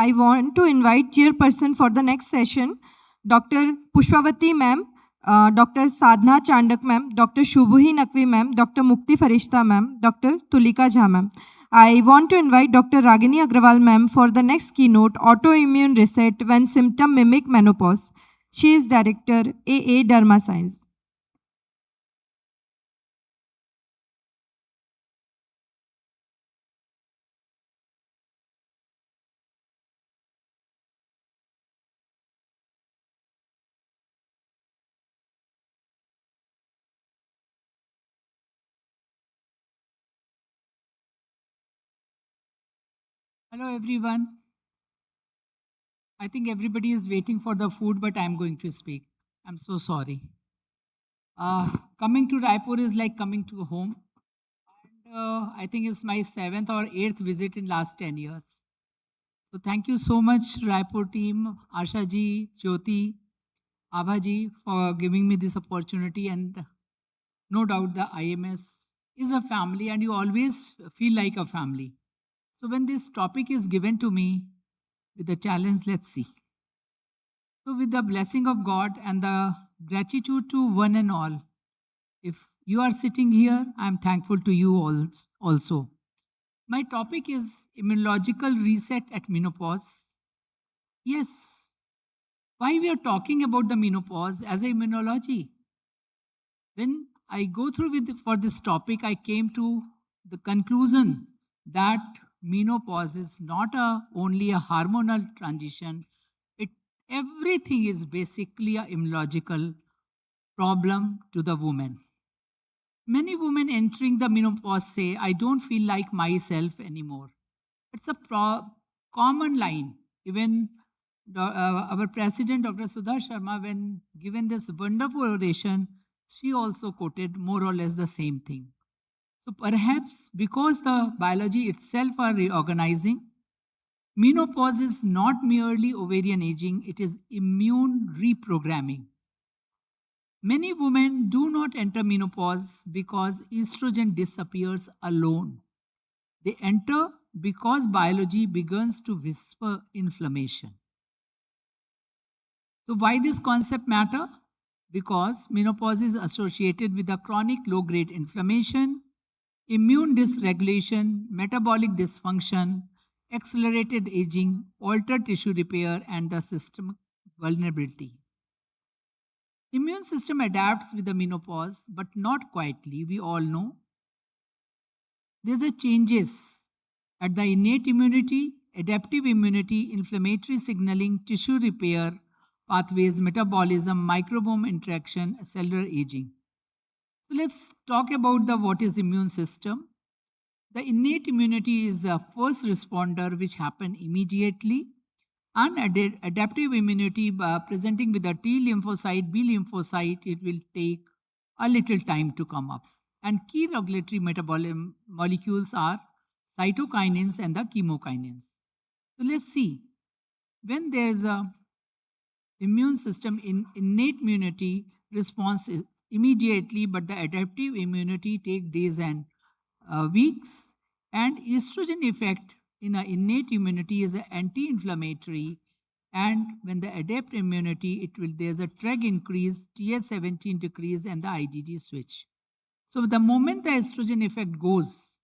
I want to invite chairperson for the next session, Dr. Pushpavati ma'am, Dr. Sadhna Chandak ma'am, Dr. Shubhi Naqvi ma'am, Dr. Mukti Farishta ma'am, Dr. Tulika Jha ma'am. I want to invite Dr. Ragni Agrawal ma'am for the next keynote, Autoimmune Reset When Symptom Mimic Menopause. She is Director, AA Derma Science. Hello everyone. I think everybody is waiting for the food, but I'm going to speak. I'm so sorry. Coming to Raipur is like coming to home. And, I think it's my 7th or 8th visit in last 10 years. So thank you so much, Raipur team, Asha ji, Jyoti, Abha ji, for giving me this opportunity. And no doubt the IMS is a family and you always feel like a family. So when this topic is given to me with the challenge, let's see. So with the blessing of God and the gratitude to one and all, if you are sitting here, I'm thankful to you all also. My topic is immunological reset at menopause. Yes, why we are talking about the menopause as a immunology? When I go through for this topic, I came to the conclusion that menopause is not only a hormonal transition. It everything is basically a immunological problem to the woman. Many women entering the menopause say, "I don't feel like myself anymore." It's a common line. Even our president, Dr. Sudha Sharma, when given this wonderful oration, she also quoted more or less the same thing. So perhaps because the biology itself are reorganizing, menopause is not merely ovarian aging, it is immune reprogramming. Many women do not enter menopause because estrogen disappears alone. They enter because biology begins to whisper inflammation. So why this concept matter? Because menopause is associated with a chronic low-grade inflammation, immune dysregulation, metabolic dysfunction, accelerated aging, altered tissue repair, and the system vulnerability. Immune system adapts with the menopause, but not quietly, we all know. There's a changes at the innate immunity, adaptive immunity, inflammatory signaling, tissue repair, pathways, metabolism, microbiome interaction, cellular aging. So let's talk about what is immune system. The innate immunity is the first responder which happen immediately. And adaptive immunity presenting with the T lymphocyte, B lymphocyte, it will take a little time to come up. And key regulatory metabolic molecules are cytokinins and the chemokinins. So let's see. When there's a immune system in innate immunity response is immediately, but the adaptive immunity take days and weeks. And estrogen effect in an innate immunity is an anti-inflammatory, and when the adapt immunity, there's a TREG increase, TS17 decrease, and the IgG switch. So the moment the estrogen effect goes,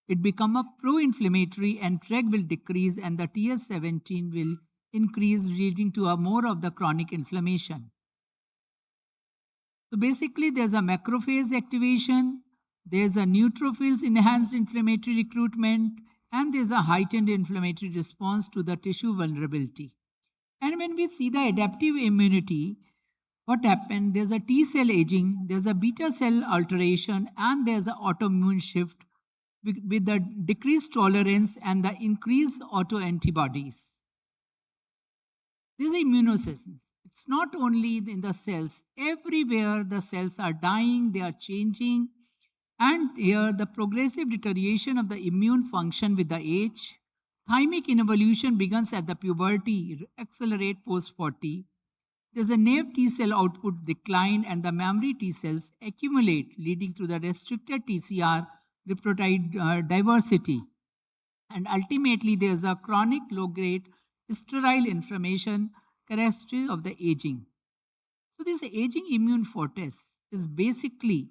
it become a pro-inflammatory and TREG will decrease and the TS17 will increase, leading to a more of the chronic inflammation. So basically there's a macrophage activation, there's a neutrophils enhanced inflammatory recruitment, and there's a heightened inflammatory response to the tissue vulnerability. And when we see the adaptive immunity, what happened? There's a T cell aging, there's a beta cell alteration, and there's an autoimmune shift with the decreased tolerance and the increased autoantibodies. There's immunosenescence. It's not only in the cells. Everywhere the cells are dying, they are changing. And here the progressive deterioration of the immune function with the age. Thymic involution begins at the puberty, accelerate post 40. There's a naive T cell output decline and the memory T cells accumulate, leading to the restricted TCR reprototype diversity. And ultimately, there's a chronic low-grade sterile inflammation, characteristic of the aging. So this aging immune fortress is basically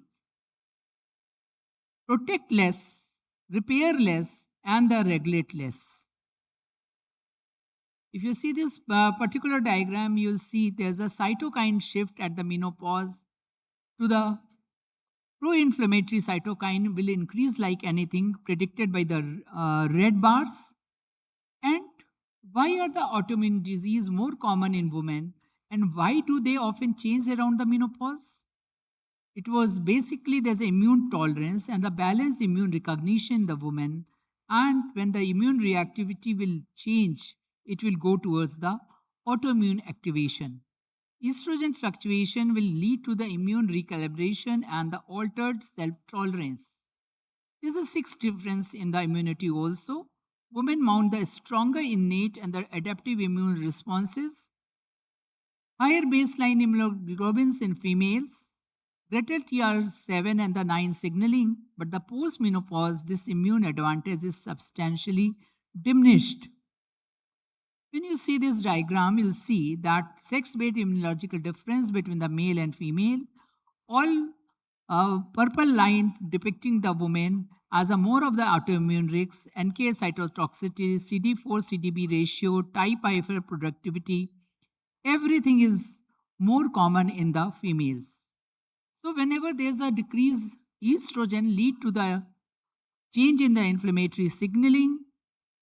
protect less, repair less, and the regulate less. If you see this particular diagram, you'll see there's a cytokine shift at the menopause to the pro-inflammatory cytokine will increase like anything predicted by the red bars. And why are the autoimmune disease more common in women and why do they often change around the menopause? It was basically there's immune tolerance and the balanced immune recognition in the woman. And when the immune reactivity will change, it will go towards the autoimmune activation. Estrogen fluctuation will lead to the immune recalibration and the altered self-tolerance. There's a sixth difference in the immunity also. Women mount the stronger innate and the adaptive immune responses, higher baseline immunoglobulins in females, greater TR7 and the 9 signaling, but the post-menopause, this immune advantage is substantially diminished. When you see this diagram, you'll see that sex-based immunological difference between the male and female, all purple line depicting the woman as a more of the autoimmune risks, NK cytotoxicity, CD4 CDB ratio, type I productivity, everything is more common in the females. So whenever there's a decrease, estrogen lead to the change in the inflammatory signaling,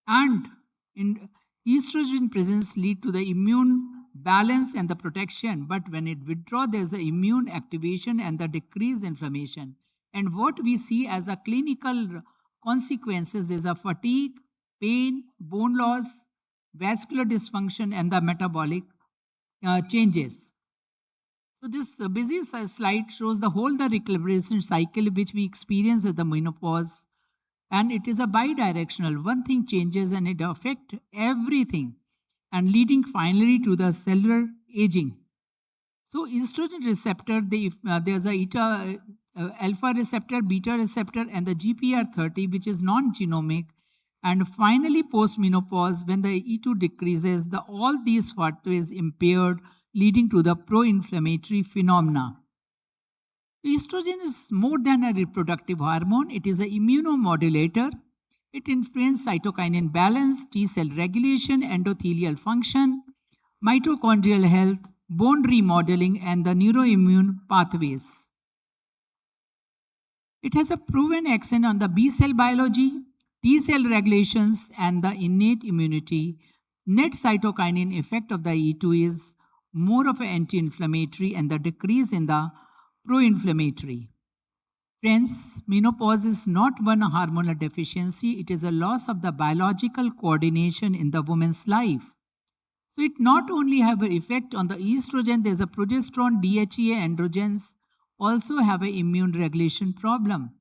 and in estrogen presence lead to the immune balance and the protection. But when it withdraws, there's an immune activation and the decreased inflammation. And what we see as a clinical consequences, there's a fatigue, pain, bone loss, vascular dysfunction, and the metabolic changes. So this busy slide shows the whole the recalibration cycle which we experience at the menopause. And it is a bidirectional. One thing changes and it affects everything and leading finally to the cellular aging. So estrogen receptor, there's a alpha receptor, beta receptor, and the GPR30, which is non-genomic. And finally, post-menopause, when the E2 decreases, all these pathways impaired, leading to the pro-inflammatory phenomena. Estrogen is more than a reproductive hormone. It is an immunomodulator. It influences cytokine balance, T cell regulation, endothelial function, mitochondrial health, bone remodeling, and the neuroimmune pathways. It has a proven action on the B cell biology, T cell regulations, and the innate immunity. Net cytokine effect of the E2 is more of an anti-inflammatory and the decrease in the pro-inflammatory. Friends, menopause is not one hormonal deficiency. It is a loss of the biological coordination in the woman's life. So it not only have an effect on the estrogen, there's a progesterone, DHEA, androgens also have an immune regulation problem.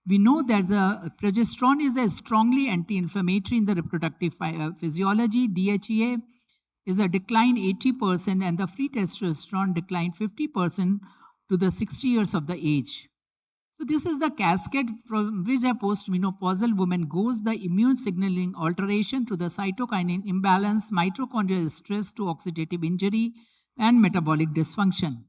We know that the progesterone is a strongly anti-inflammatory in the reproductive physiology. DHEA is a decline 80% and the free testosterone decline 50% to the 60 years of the age. So this is the cascade from which a postmenopausal woman goes, the immune signaling alteration to the cytokine imbalance, mitochondrial stress to oxidative injury, and metabolic dysfunction.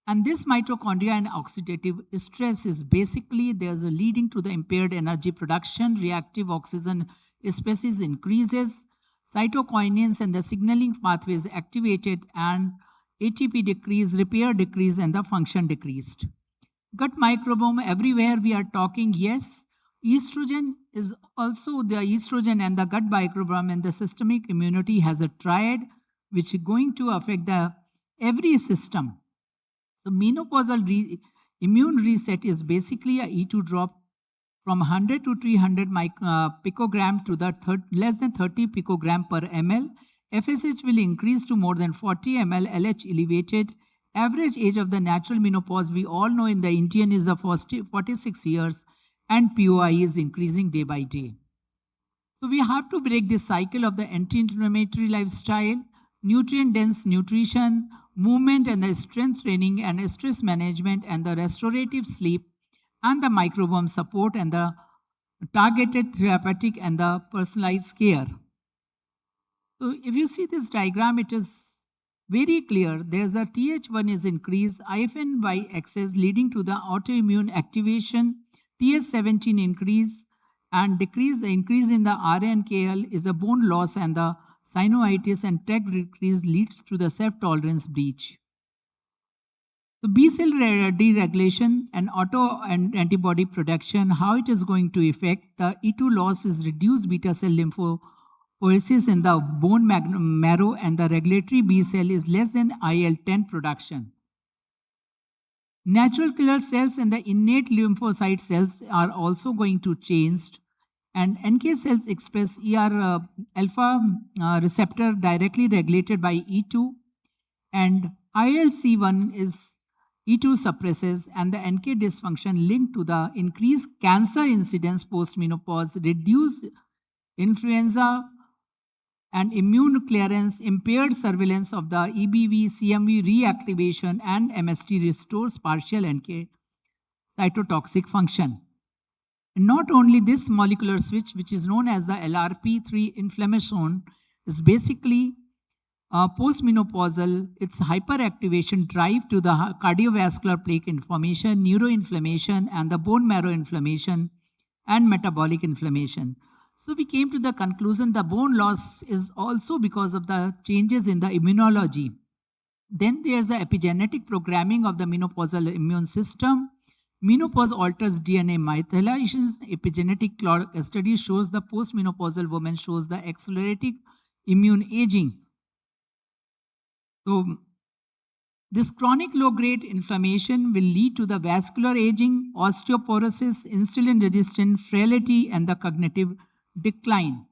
And this mitochondria and oxidative stress is basically there's a leading to the impaired energy production, reactive oxygen species increases, cytokinins and the signaling pathways activated, and ATP decrease, repair decrease, and the function decreased. Gut microbiome, everywhere we are talking, yes, estrogen is also the estrogen and the gut microbiome and the systemic immunity has a triad which is going to affect the every system. So menopausal immune reset is basically a E2 drop from 100 to 300 picogram to the less than 30 picogram per ml. FSH will increase to more than 40 ml, LH elevated. Average age of the natural menopause, we all know in the Indian is the 46 years, and POI is increasing day by day. So we have to break this cycle of the anti-inflammatory lifestyle, nutrient-dense nutrition, movement and the strength training and stress management and the restorative sleep and the microbiome support and the targeted therapeutic and the personalized care. So if you see this diagram, it is very clear. There's a TH1 is increased, IFN by excess leading to the autoimmune activation, TH17 increase and decrease. The increase in the RNKL is the bone loss and the synovitis, and TEG decrease leads to the self-tolerance breach. So B cell deregulation and auto and antibody production, how it is going to affect the E2 loss is reduced beta cell lymphopoiesis in the bone marrow, and the regulatory B cell is less than IL-10 production. Natural killer cells and the innate lymphocyte cells are also going to change, and NK cells express ER alpha receptor directly regulated by E2, and ILC1 is E2 suppresses, and the NK dysfunction linked to the increased cancer incidence post-menopause, reduced influenza and immune clearance, impaired surveillance of the EBV, CMV reactivation, and MST restores partial NK cytotoxic function. And not only this molecular switch, which is known as the LRP3 inflammation, is basically postmenopausal. Its hyperactivation drive to the cardiovascular plaque inflammation, neuroinflammation, and the bone marrow inflammation, and metabolic inflammation. So we came to the conclusion the bone loss is also because of the changes in the immunology. Then there's the epigenetic programming of the menopausal immune system. Menopause alters DNA methylation. Epigenetic study shows the postmenopausal woman shows the accelerated immune aging. So this chronic low-grade inflammation will lead to the vascular aging, osteoporosis, insulin-resistant frailty, and the cognitive decline.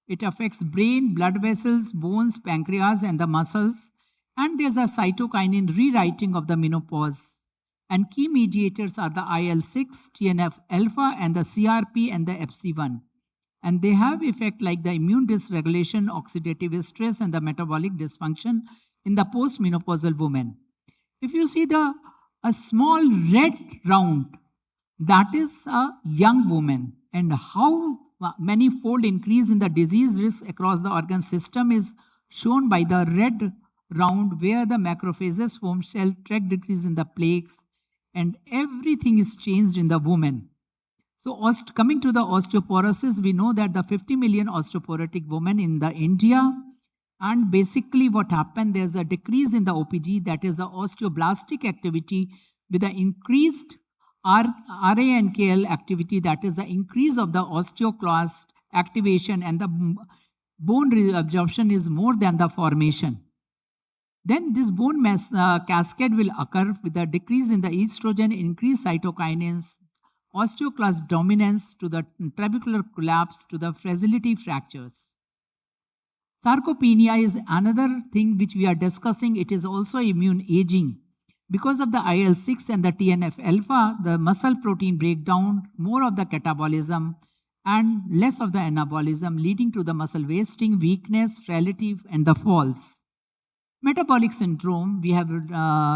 It affects brain, blood vessels, bones, pancreas, and the muscles. And there's a cytokinin rewriting of the menopause. And key mediators are the IL-6, TNF-alpha, and the CRP and the FC1. And they have effect like the immune dysregulation, oxidative stress, and the metabolic dysfunction in the postmenopausal woman. If you see a small red round, that is a young woman, and how many-fold increase in the disease risk across the organ system is shown by the red round, where the macrophages form cell track decrease in the plaques, and everything is changed in the woman. So coming to the osteoporosis, we know that the 50 million osteoporotic women in the India, and basically what happened, there's a decrease in the OPG, that is the osteoblastic activity, with the increased RANKL activity, that is the increase of the osteoclast activation, and the bone reabsorption is more than the formation. Then this bone mass cascade will occur with a decrease in the estrogen, increased cytokinins, osteoclast dominance to the trabecular collapse to the fragility fractures. Sarcopenia is another thing which we are discussing. It is also immune aging. Because of the IL-6 and the TNF-alpha, the muscle protein breakdown, more of the catabolism and less of the anabolism, leading to the muscle wasting, weakness, frailty, and the falls. Metabolic syndrome, we have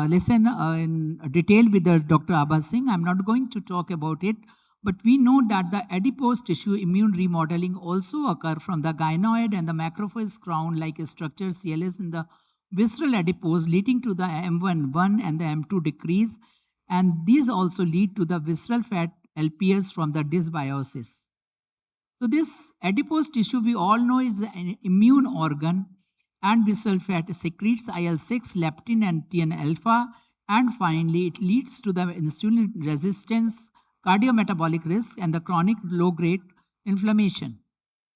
listened in detail with Dr. Abha Singh. I'm not going to talk about it, but we know that the adipose tissue immune remodeling also occur from the gynoid and the macrophage crown-like structure, CLS, in the visceral adipose, leading to the M1 and the M2 decrease, and these also lead to the visceral fat LPS from the dysbiosis. So this adipose tissue we all know is an immune organ, and visceral fat secretes IL-6, leptin, and TNF-alpha, and finally it leads to the insulin resistance, cardiometabolic risk, and the chronic low-grade inflammation.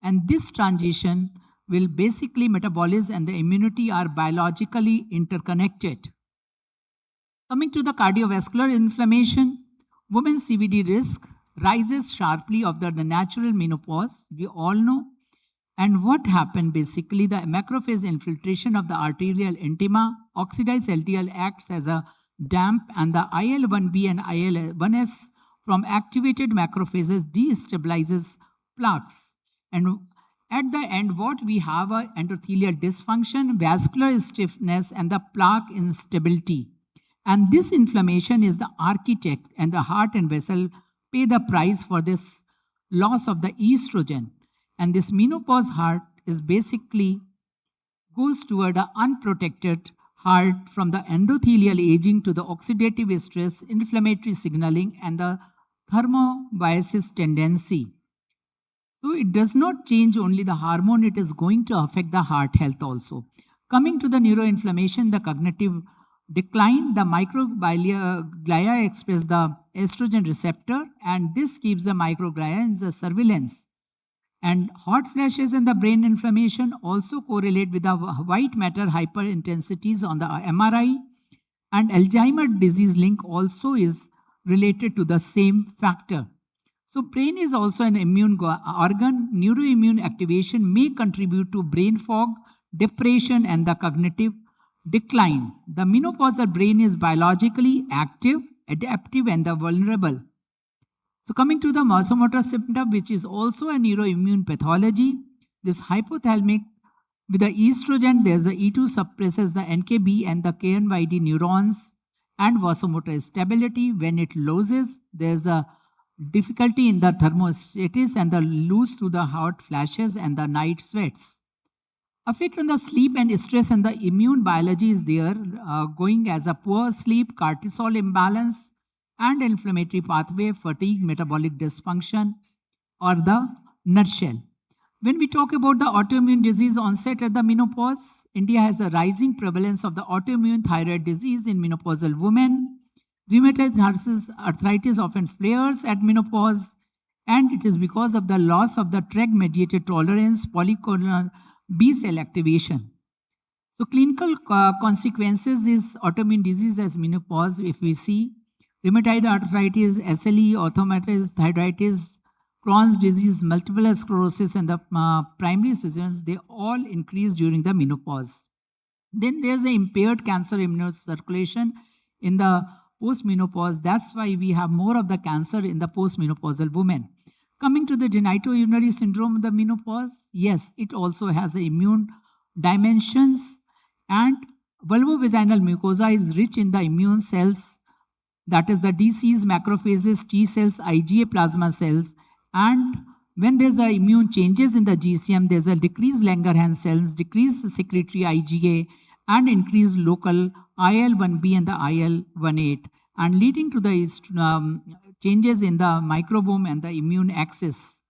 And this transition will basically metabolism and the immunity are biologically interconnected. Coming to the cardiovascular inflammation, women's CVD risk rises sharply after the natural menopause, we all know. And what happened basically, the macrophage infiltration of the arterial intima, oxidized LDL acts as a damp, and the IL-1B and IL-1S from activated macrophages destabilizes plaques. And at the end, what we have are endothelial dysfunction, vascular stiffness, and the plaque instability. And this inflammation is the architect, and the heart and vessel pay the price for this loss of the estrogen. And this menopause heart is basically goes toward an unprotected heart from the endothelial aging to the oxidative stress, inflammatory signaling, and the thermobiosis tendency. So it does not change only the hormone, it is going to affect the heart health also. Coming to the neuroinflammation, the cognitive decline, the microglia express the estrogen receptor, and this keeps the microglia in the surveillance. And hot flashes and the brain inflammation also correlate with the white matter hyperintensities on the MRI, and Alzheimer's disease link also is related to the same factor. So brain is also an immune organ. Neuroimmune activation may contribute to brain fog, depression, and the cognitive decline. The menopausal brain is biologically active, adaptive, and the vulnerable. So coming to the vasomotor symptom, which is also a neuroimmune pathology, this hypothalamic with the estrogen, there's a E2 suppresses the NKB and the KNYD neurons and vasomotor stability. When it loses, there's a difficulty in the thermostasis and the loose to the hot flashes and the night sweats. Effect on the sleep and stress and the immune biology is there, going as a poor sleep, cortisol imbalance, and inflammatory pathway, fatigue, metabolic dysfunction, or the nutshell. When we talk about the autoimmune disease onset at the menopause, India has a rising prevalence of the autoimmune thyroid disease in menopausal women. Rheumatoid arthritis often flares at menopause, and it is because of the loss of the TREG-mediated tolerance, polyclonal B cell activation. So clinical consequences is autoimmune disease as menopause. If we see rheumatoid arthritis, SLE, orthomatis, thyroiditis, Crohn's disease, multiple sclerosis, and the primary seasons, they all increase during the menopause. Then there's the impaired cancer immunocirculation in the postmenopause. That's why we have more of the cancer in the postmenopausal women. Coming to the genitourinary syndrome of the menopause, yes, it also has the immune dimensions, and vulvovaginal mucosa is rich in the immune cells, that is the DCs, macrophages, T cells, IgA plasma cells, and when there's a immune changes in the GCM, there's a decreased Langerhans cells, decreased secretory IgA, and increased local IL-1B and the IL-18, and leading to the changes in the microbiome and the immune axis.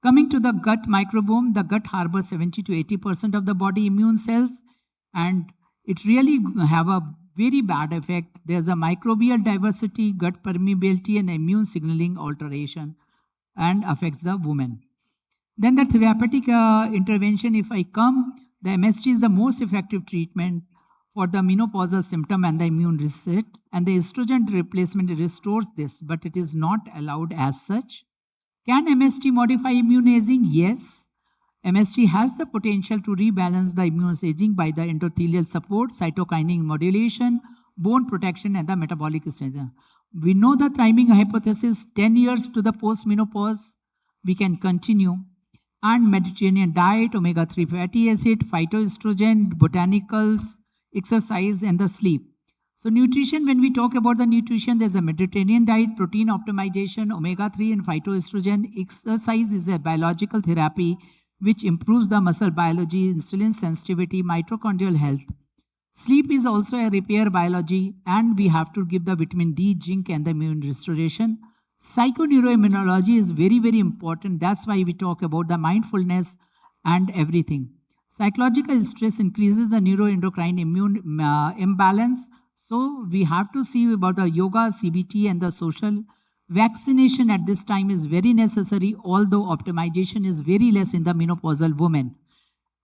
Coming to the gut microbiome, the gut harbors 70 to 80% of the body immune cells, and it really have a very bad effect. There's a microbial diversity, gut permeability, and immune signaling alteration, and affects the woman. Then the therapeutic intervention, if I come, the MSG is the most effective treatment for the menopausal symptom and the immune reset, and the estrogen replacement restores this, but it is not allowed as such. Can MSG modify immune aging? Yes. MSG has the potential to rebalance the immune aging by the endothelial support, cytokinin modulation, bone protection, and the metabolic stage. We know the timing hypothesis, 10 years to the post-menopause, we can continue. And Mediterranean diet, omega-3 fatty acid, phytoestrogen, botanicals, exercise, and the sleep. So nutrition, when we talk about the nutrition, there's a Mediterranean diet, protein optimization, omega-3 and phytoestrogen. Exercise is a biological therapy which improves the muscle biology, insulin sensitivity, mitochondrial health. Sleep is also a repair biology, and we have to give the vitamin D, zinc, and the immune restoration. Psychoneuroimmunology is very, very important. That's why we talk about the mindfulness and everything. Psychological stress increases the neuroendocrine immune imbalance. So we have to see about the yoga, CBT, and the social. Vaccination at this time is very necessary, although optimization is very less in the menopausal woman.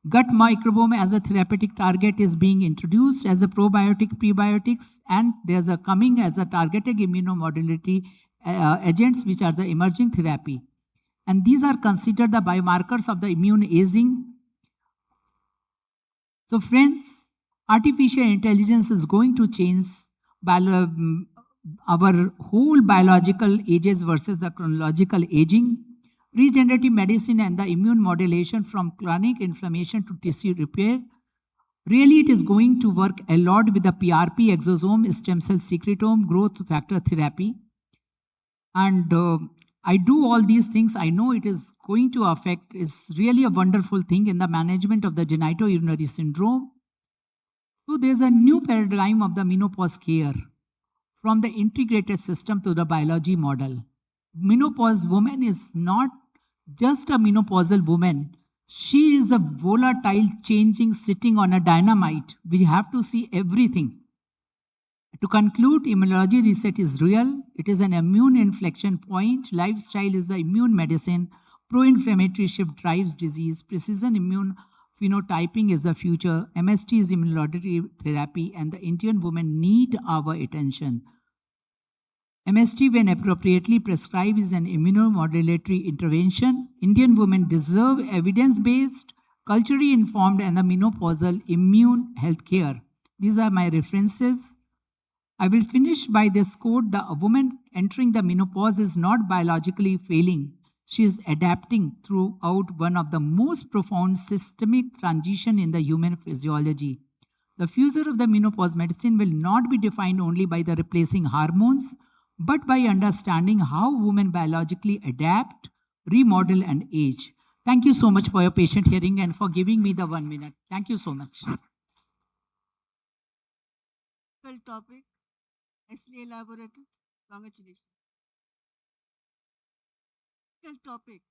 Gut microbiome as a therapeutic target is being introduced as a probiotic, prebiotics, and there's a coming as a targeted immunomodulatory agents, which are the emerging therapy. And these are considered the biomarkers of the immune aging. So friends, artificial intelligence is going to change our whole biological ages versus the chronological aging. Regenerative medicine and the immune modulation from chronic inflammation to tissue repair. Really, it is going to work a lot with the PRP, exosome, stem cell secretome, growth factor therapy. And I do all these things. I know it is going to affect, is really a wonderful thing in the management of the genitourinary syndrome. So there's a new paradigm of the menopause care from the integrated system to the biology model. Menopause woman is not just a menopausal woman. She is a volatile, changing, sitting on a dynamite. We have to see everything. To conclude, immunology reset is real. It is an immune inflection point. Lifestyle is the immune medicine. Pro-inflammatory shift drives disease. Precision immune phenotyping is the future. MST is immunology therapy, and the Indian women need our attention. MST, when appropriately prescribed, is an immunomodulatory intervention. Indian women deserve evidence-based, culturally informed, and the menopausal immune health care. These are my references. I will finish by this quote: a woman entering the menopause is not biologically failing. She is adapting throughout one of the most profound systemic transition in the human physiology. The future of the menopause medicine will not be defined only by the replacing hormones, but by understanding how women biologically adapt, remodel, and age. Thank you so much for your patient hearing and for giving me the 1 minute. Thank you so much. Topic, nicely elaborated. Congratulations. Topic,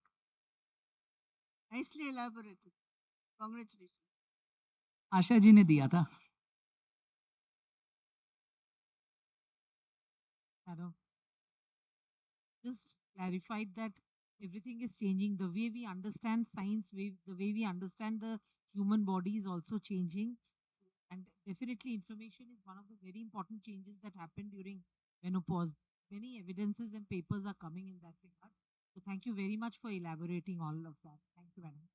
nicely elaborated. Congratulations. Asha ji ने दिया था. Hello. Just clarified that everything is changing. The way we understand science, the way we understand the human body is also changing. And definitely, information is one of the very important changes that happen during menopause. Many evidences and papers are coming in that regard. So, thank you very much for elaborating all of that. Thank you, madam.